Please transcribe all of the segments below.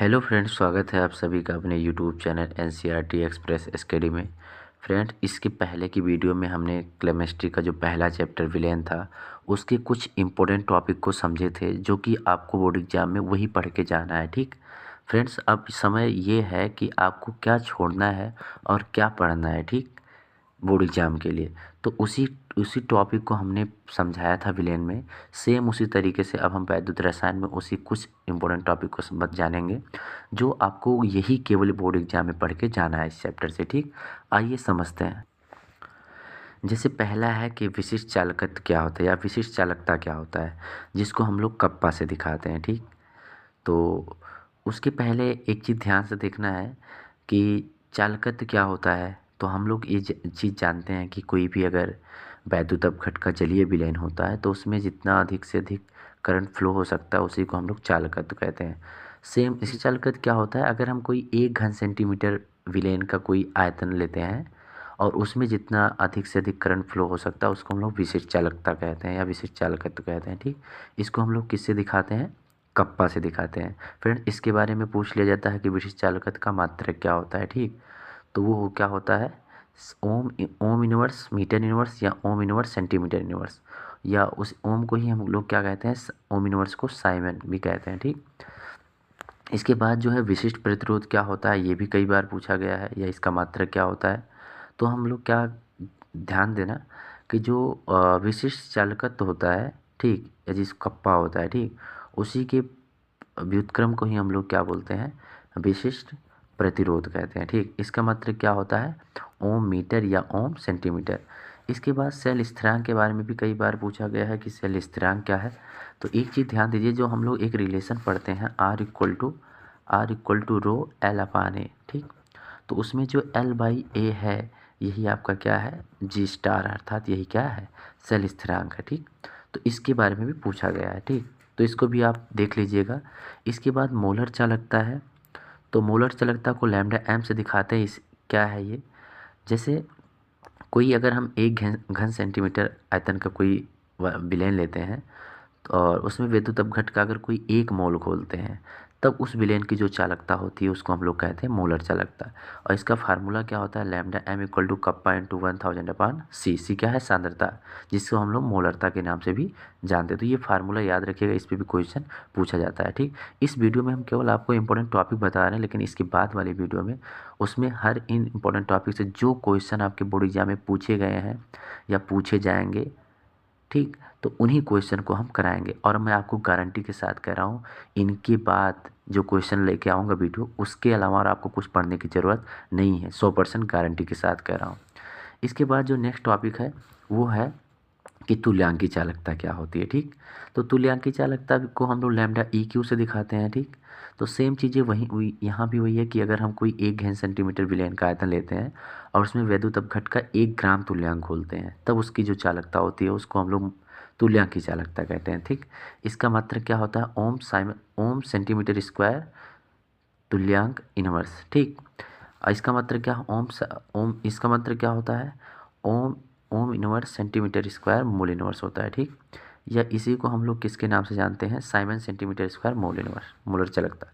Hello friends, स्वागत है आप सभी का अपने YouTube channel NCERT express study में। फ्रेंड्स, इसके पहले की वीडियो में हमने केमिस्ट्री का जो पहला चैप्टर विलेन था उसके कुछ इम्पोर्टेंट टॉपिक को समझे थे, जो कि आपको बोर्ड एग्जाम में वही पढ़ के जाना है। ठीक फ्रेंड्स, अब समय ये है कि आपको क्या छोड़ना है और क्या पढ़ना है। ठीक, बोर्ड एग्ज़ाम के लिए तो उसी उसी टॉपिक को हमने समझाया था विलेन में। सेम उसी तरीके से अब हम वैद्युत रसायन में उसी कुछ इम्पोर्टेंट टॉपिक को समझ जानेंगे, जो आपको यही केवल बोर्ड एग्जाम में पढ़ के जाना है इस चैप्टर से। ठीक, आइए समझते हैं। जैसे पहला है कि विशिष्ट चालकत्व क्या होता है या विशिष्ट चालकता क्या होता है, जिसको हम लोग कप्पा से दिखाते हैं। ठीक, तो उसके पहले एक चीज़ ध्यान से देखना है कि चालकत्व क्या होता है। तो हम लोग ये चीज़ जानते हैं कि कोई भी अगर वैद्युत अपघट का जलीय विलयन होता है तो उसमें जितना अधिक से अधिक करंट फ्लो हो सकता है उसी को हम लोग चालकत्व कहते हैं। सेम इसी चालकत्व क्या होता है, अगर हम कोई 1 घन सेंटीमीटर विलयन का कोई आयतन लेते हैं और उसमें जितना अधिक से अधिक करंट फ्लो हो सकता है उसको हम लोग विशिष्ट चालकता कहते हैं या विशिष्ट चालकत्व कहते हैं। ठीक, इसको हम लोग किससे दिखाते हैं? कप्पा से दिखाते हैं। फ्रेंड, इसके बारे में पूछ लिया जाता है कि विशिष्ट चालकत्व का मात्रक क्या होता है। ठीक, तो वो क्या होता है? Ohm ohm inverse metre inverse या ओम इनवर्स सेंटीमीटर इनवर्स, या उस ओम को ही हम लोग क्या कहते हैं? ओम इनवर्स को साइमन भी कहते हैं। ठीक, इसके बाद जो है विशिष्ट प्रतिरोध क्या होता है, ये भी कई बार पूछा गया है, या इसका मात्रक क्या होता है। तो हम लोग क्या ध्यान देना कि जो विशिष्ट चालकत्व होता है, ठीक, या जिस कप्पा होता है, ठीक, उसी के व्युत्क्रम को ही हम लोग क्या बोलते हैं? विशिष्ट प्रतिरोध कहते हैं। ठीक, इसका मात्रक क्या होता है? ओम मीटर या ओम सेंटीमीटर। इसके बाद सेल स्थिरांक के बारे में भी कई बार पूछा गया है कि सेल स्थिरांक क्या है। तो एक चीज़ ध्यान दीजिए, जो हम लोग एक रिलेशन पढ़ते हैं R equal to rho L upon A. ठीक, तो उसमें जो एल बाई ए है यही आपका क्या है? जी स्टार, अर्थात यही क्या है? सेल स्थिरांक है। ठीक, तो इसके बारे में भी पूछा गया है। ठीक, तो इसको भी आप देख लीजिएगा। इसके बाद मोलर चालकता है। तो मोलर चालकता को लैम्डा एम से दिखाते हैं। इस क्या है ये? जैसे कोई अगर हम 1 घन सेंटीमीटर आयतन का कोई विलेन लेते हैं और उसमें विद्युत अपघट का अगर कोई 1 मोल खोलते हैं, तब उस विलेन की जो चालकता होती है उसको हम लोग कहते हैं मोलर चालकता। और इसका फार्मूला क्या होता है? Lambda M equal to kappa into 1000 upon C. C क्या है? सांद्रता, जिसको हम लोग मोलरता के नाम से भी जानते हैं। तो ये फार्मूला याद रखिएगा, इस पर भी क्वेश्चन पूछा जाता है। ठीक, इस वीडियो में हम केवल आपको इंपॉर्टेंट टॉपिक बता रहे हैं, लेकिन इसके बाद वाली वीडियो में उसमें हर इन इंपॉर्टेंट टॉपिक से जो क्वेश्चन आपके बोर्ड एग्जाम में पूछे गए हैं या पूछे जाएंगे, ठीक, तो उन्हीं क्वेश्चन को हम कराएंगे। और मैं आपको गारंटी के साथ कह रहा हूँ, इनके बाद जो क्वेश्चन लेके आऊँगा वीडियो, उसके अलावा और आपको कुछ पढ़ने की ज़रूरत नहीं है। 100% गारंटी के साथ कह रहा हूँ। इसके बाद जो नेक्स्ट टॉपिक है वो है कि तुल्यांकी चालकता क्या होती है। ठीक, तो तुल्यांकी चालकता को हम लोग लैम्डा ई क्यू से दिखाते हैं। ठीक, तो सेम चीज़ें वही हुई यहाँ भी वही है कि अगर हम कोई 1 घन सेंटीमीटर विलयन का आयतन लेते हैं और उसमें वैद्युत अपघट का 1 ग्राम तुल्यांक खोलते हैं, तब उसकी जो चालकता होती है उसको हम लोग तुल्यांकी चालकता कहते हैं। ठीक, इसका मात्रक क्या होता है? ओम सेंटीमीटर स्क्वायर तुल्यांक इनवर्स। ठीक, और इसका मतलब क्या है? ओम इसका मतलब क्या होता है? Ohm ohm inverse centimetre square mole inverse होता है। ठीक, या इसी को हम लोग किसके नाम से जानते हैं? Simon centimetre square mole inverse, molar चालकता।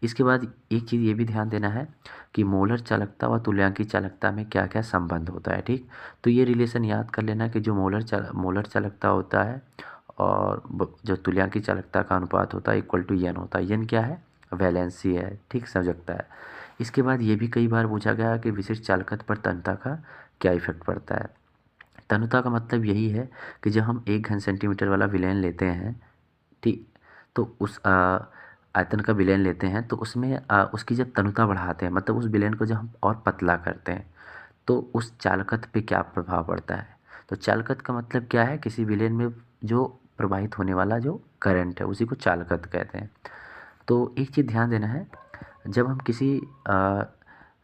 इसके बाद एक चीज़ ये भी ध्यान देना है कि मोलर चालकता व तुल्यांकी चालकता में क्या क्या संबंध होता है। ठीक, तो ये रिलेशन याद कर लेना कि जो मोलर चालकता होता है और जो तुल्यांकी चालकता का अनुपात होता है इक्वल टू एन होता है। एन क्या है? वैलेंसी है। ठीक, संयोजकता है। इसके बाद ये भी कई बार पूछा गया कि विशिष्ट चालकत्व पर तन्यता का क्या इफेक्ट पड़ता है। तन्यता का मतलब यही है कि जब हम 1 घन सेंटीमीटर वाला विलयन लेते हैं, ठीक, तो उस आयतन का विलयन लेते हैं तो उसमें उसकी जब तन्यता बढ़ाते हैं, मतलब उस विलयन को जब हम और पतला करते हैं, तो उस चालकत्व पे क्या प्रभाव पड़ता है। तो चालकत्व का मतलब क्या है? किसी विलयन में जो प्रवाहित होने वाला जो करंट है उसी को चालकत्व कहते हैं। तो एक चीज़ ध्यान देना है, जब हम किसी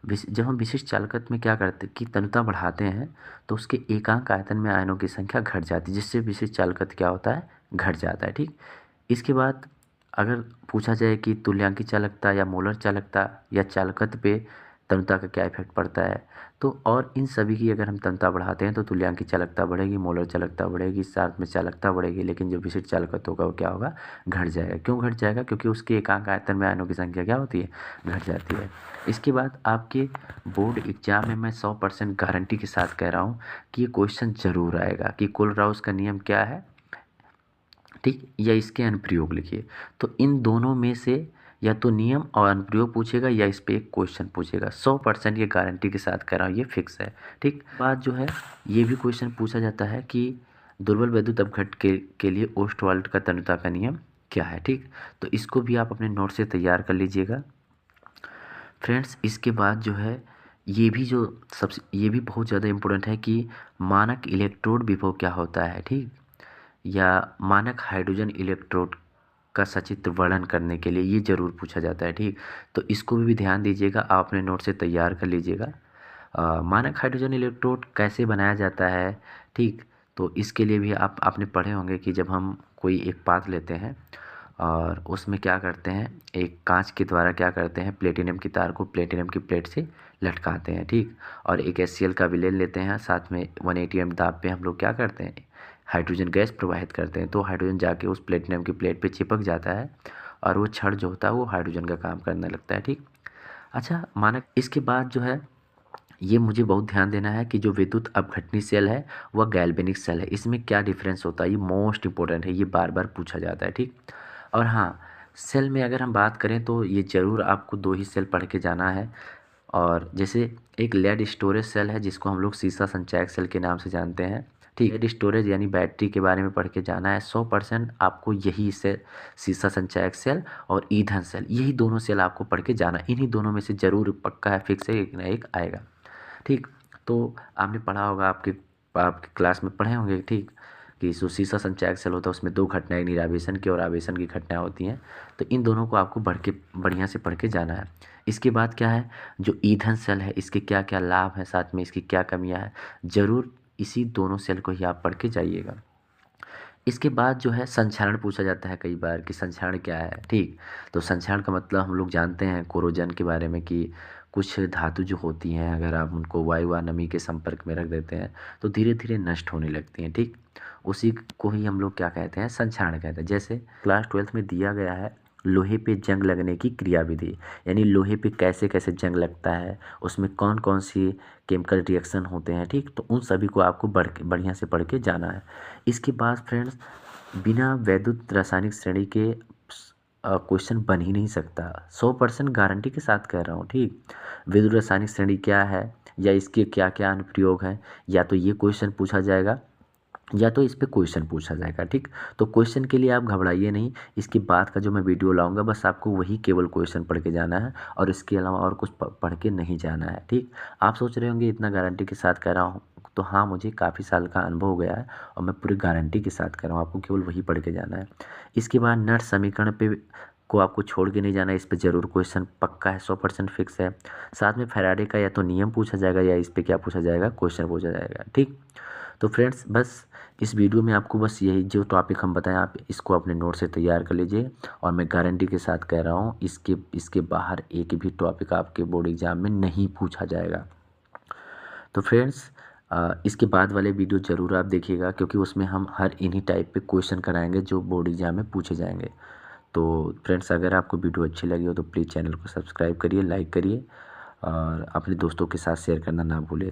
जब हम विशिष्ट चालकत्व में क्या करते कि तन्यता बढ़ाते हैं तो उसके एकांक आयतन में आयनों की संख्या घट जाती है, जिससे विशिष्ट चालकत्व क्या होता है? घट जाता है। ठीक, इसके बाद अगर पूछा जाए कि तुल्यांकी चालकता या मोलर चालकता या चालकत्व पे तनुता का क्या इफेक्ट पड़ता है। तो और इन सभी की अगर हम तनुता बढ़ाते हैं तो तुल्यांक की चालकता बढ़ेगी, मोलर चालकता बढ़ेगी, साथ में चालकता बढ़ेगी, लेकिन जो विशिष्ट चालकत्व होगा वो क्या होगा, घट जाएगा। क्यों घट जाएगा? क्योंकि उसके एकांक आयतन में आयनों की संख्या क्या होती है, घट जाती है। इसके बाद आपके बोर्ड एग्जाम में मैं 100% गारंटी के साथ कह रहा हूँ कि ये क्वेश्चन जरूर आएगा कि कोलराउस का नियम क्या है, ठीक, या इसके अनुप्रयोग लिखिए। तो इन दोनों में से या तो नियम और अनुप्रयोग पूछेगा या इस पे एक क्वेश्चन पूछेगा। 100% ये गारंटी के साथ कह रहा हूँ, ये फिक्स है, ठीक। बात जो है, ये भी क्वेश्चन पूछा जाता है कि दुर्बल वैद्युत अपघट के लिए ओस्टवाल्ड का तनुता का नियम क्या है, ठीक। तो इसको भी आप अपने नोट से तैयार कर लीजिएगा फ्रेंड्स। इसके बाद जो है, ये भी बहुत ज़्यादा इम्पोर्टेंट है कि मानक इलेक्ट्रोड विभव क्या होता है, ठीक, या मानक हाइड्रोजन इलेक्ट्रोड का सचित्र वर्णन करने के लिए ये ज़रूर पूछा जाता है, ठीक। तो इसको भी ध्यान दीजिएगा, आप अपने नोट से तैयार कर लीजिएगा। मानक हाइड्रोजन इलेक्ट्रोड कैसे बनाया जाता है, ठीक। तो इसके लिए भी आपने पढ़े होंगे कि जब हम कोई एक पात्र लेते हैं और उसमें क्या करते हैं, एक कांच के द्वारा क्या करते हैं, प्लेटिनम की तार को प्लेटिनम की प्लेट से लटकाते हैं, ठीक। और एक HCl का विलेन लेते हैं, साथ में 180 mm दाब पे हम लोग क्या करते हैं, हाइड्रोजन गैस प्रवाहित करते हैं। तो हाइड्रोजन जाके उस प्लेटिनम की प्लेट पे चिपक जाता है और वो छड़ जो होता है वो हाइड्रोजन का काम करने लगता है, ठीक। अच्छा, मानक इसके बाद जो है, ये मुझे बहुत ध्यान देना है कि जो विद्युत अपघटनी सेल है वह गैल्वेनिक सेल है, इसमें क्या डिफरेंस होता है, ये मोस्ट इंपॉर्टेंट है, ये बार बार पूछा जाता है, ठीक। और हाँ, सेल में अगर हम बात करें तो ये ज़रूर आपको 2 ही सेल पढ़ के जाना है। और जैसे एक लेड स्टोरेज सेल है जिसको हम लोग सीसा संचायक सेल के नाम से जानते हैं, ठीक। लेड स्टोरेज यानी बैटरी के बारे में पढ़ के जाना है। 100% आपको यही से सीसा संचायक सेल और ईंधन सेल, यही दोनों सेल आपको पढ़ के जाना है। इन्हीं दोनों में से ज़रूर पक्का है, फिक्स है, एक ना एक आएगा, ठीक। तो आपने पढ़ा होगा, आपके आपके क्लास में पढ़े होंगे, ठीक, कि जो शीशा संचायक सेल होता है उसमें 2 घटनाएं, निरावेशन की और आवेशन की घटनाएं होती हैं। तो इन दोनों को आपको बढ़िया से पढ़ के जाना है। इसके बाद क्या है, जो ईंधन सेल है इसके क्या क्या लाभ हैं, साथ में इसकी क्या कमियां हैं, ज़रूर इसी दोनों सेल को ही आप पढ़ के जाइएगा। इसके बाद जो है, संक्षारण पूछा जाता है कई बार कि संक्षारण क्या है, ठीक। तो संक्षारण का मतलब हम लोग जानते हैं कोरोजन के बारे में कि कुछ धातु जो होती हैं अगर आप उनको वायु व नमी के संपर्क में रख देते हैं तो धीरे धीरे नष्ट होने लगती हैं, ठीक। उसी को ही हम लोग क्या कहते हैं, संक्षारण कहते हैं। जैसे क्लास 12th में दिया गया है लोहे पे जंग लगने की क्रियाविधि, यानी लोहे पे कैसे कैसे जंग लगता है, उसमें कौन कौन सी केमिकल रिएक्शन होते हैं, ठीक। तो उन सभी को आपको बढ़िया से पढ़ के जाना है। इसके बाद फ्रेंड्स, बिना वैद्युत रासायनिक श्रेणी के क्वेश्चन बन ही नहीं सकता। 100% गारंटी के साथ कह रहा हूँ, ठीक। विद्युत रासायनिक श्रेणी क्या है या इसके क्या क्या अनुप्रयोग हैं, या तो ये क्वेश्चन पूछा जाएगा या तो इस पे क्वेश्चन पूछा जाएगा, ठीक। तो क्वेश्चन के लिए आप घबराइए नहीं, इसके बाद का जो मैं वीडियो लाऊंगा बस आपको वही केवल क्वेश्चन पढ़ के जाना है और इसके अलावा और कुछ पढ़ के नहीं जाना है, ठीक। आप सोच रहे होंगे इतना गारंटी के साथ कह रहा हूँ, तो हाँ, मुझे काफ़ी साल का अनुभव हो गया है और मैं पूरी गारंटी के साथ कह रहा हूँ, आपको केवल वही पढ़ के जाना है। इसके बाद नट समीकरण पे को आपको छोड़ के नहीं जाना, इस पे ज़रूर क्वेश्चन पक्का है, 100% फिक्स है। साथ में फैराडे का या तो नियम पूछा जाएगा या इस पे क्या पूछा जाएगा, क्वेश्चन पूछा जाएगा, ठीक। तो फ्रेंड्स, बस इस वीडियो में आपको बस यही जो टॉपिक हम बताएं आप इसको अपने नोट से तैयार कर लीजिए और मैं गारंटी के साथ कह रहा हूँ इसके बाहर एक भी टॉपिक आपके बोर्ड एग्जाम में नहीं पूछा जाएगा। तो फ्रेंड्स, इसके बाद वाले वीडियो ज़रूर आप देखिएगा क्योंकि उसमें हम हर इन्हीं टाइप पे क्वेश्चन कराएंगे जो बोर्ड एग्जाम में पूछे जाएंगे। तो फ्रेंड्स, अगर आपको वीडियो अच्छी लगी हो तो प्लीज़ चैनल को सब्सक्राइब करिए, लाइक करिए और अपने दोस्तों के साथ शेयर करना ना भूलें।